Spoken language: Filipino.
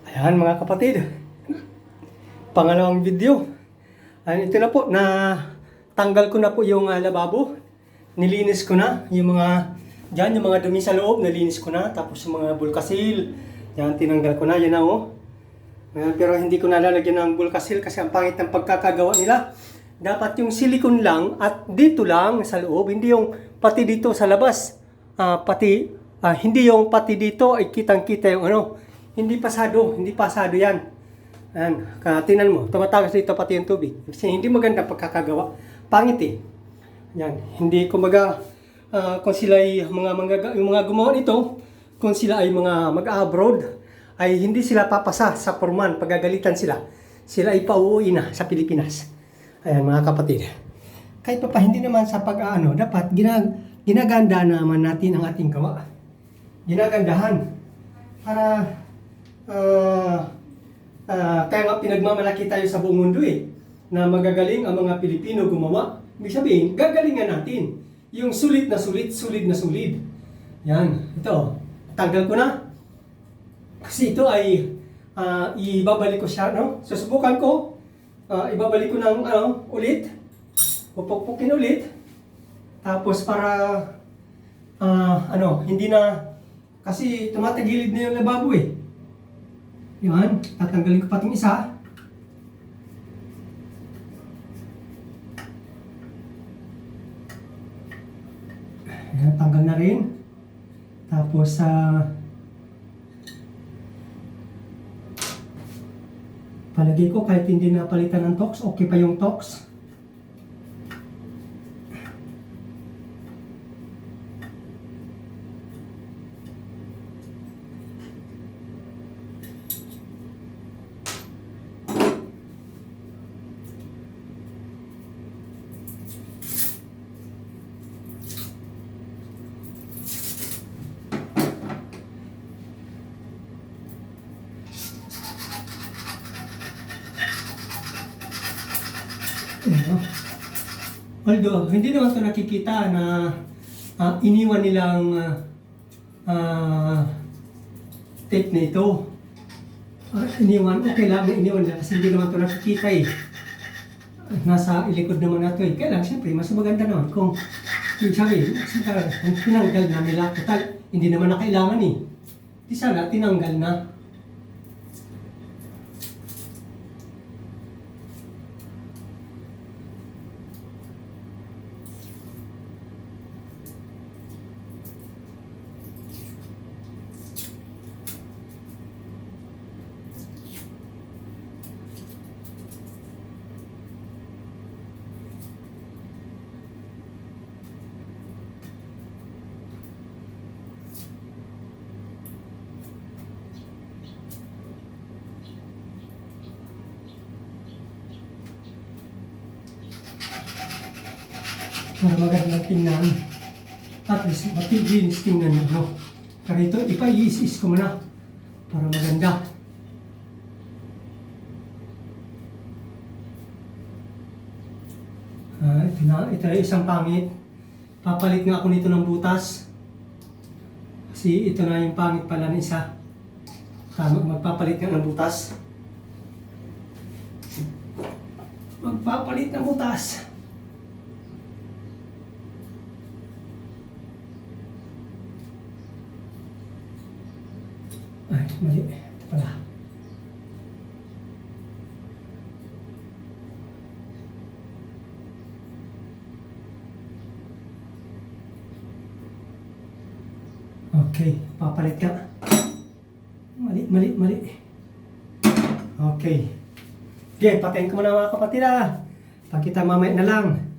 Ayan mga kapatid, pangalawang video. Ayan, ito na po, na tanggal ko na po yung lababo. Nilinis ko na yung mga, dyan yung mga dumi sa loob, nalinis ko na. Tapos yung mga bulkasil, yan tinanggal ko na, yan na oh. Ayan, pero hindi ko nalalagyan ng bulkasil kasi ang pangit ng pagkakagawa nila. Dapat yung silikon lang at dito lang sa loob, hindi yung pati dito sa labas. Hindi yung pati dito ay kitang-kita yung ano. Hindi pasado yan. Ayan, tinan mo, tumatagas dito pati yung tubig. Kasi hindi maganda pagkakagawa. Pangit eh. Yan, hindi kumaga, kung sila ay yung mga gumawa nito, kung sila ay mga mag-abroad, ay hindi sila papasa sa forman, pagagalitan sila. Sila ay pauuwi na sa Pilipinas. Ayan mga kapatid. Kahit pa hindi naman sa dapat ginaganda naman natin ang ating gawa. Ginagandahan. Para kaya nga pinagmamalaki tayo sa buong mundo eh, na magagaling ang mga Pilipino gumawa. Ibig sabihin, gagalingan natin. Yung sulit na sulit, solid na solid. Yan, ito. Tanggal ko na. Kasi ito ay ibabalik ko siya, no? Susubukan ko. Ibabalik ko ng ulit. Pupukpukin ulit. Tapos para hindi na, kasi tumatagilid na yung lababo eh. Yan, tatanggalin ko pating isa. Yan, tanggal na rin. Tapos, palagay ko kahit hindi napalitan ng tox, okay pa yung tox. Although, hindi naman ito nakikita na iniwan nilang tape na ito. Iniwan, okay lang na iniwan nila kasi hindi naman ito nakikita eh. Nasa ilikod naman na ito eh. Kaya lang, siyempre, mas maganda naman kung sabi, kung tinanggal na nila, total, hindi naman na kailangan eh. Di sana, tinanggal na. Para magandang tingnan. At least, matiginis tingnan nyo, no? Pero ito, ipa-iis-is ko muna. Para maganda. Ito ay isang pangit. Papalit nga ako nito ng butas. Kasi ito na yung pangit pala ng isa. Magpapalit nga ng butas. Magpapalit ng butas. Ay, mali. Ito pala. Okay, papalit ka. Mali. Okay. Okay, patayin ko muna mga kapatid ah. Pakita mamaya na lang.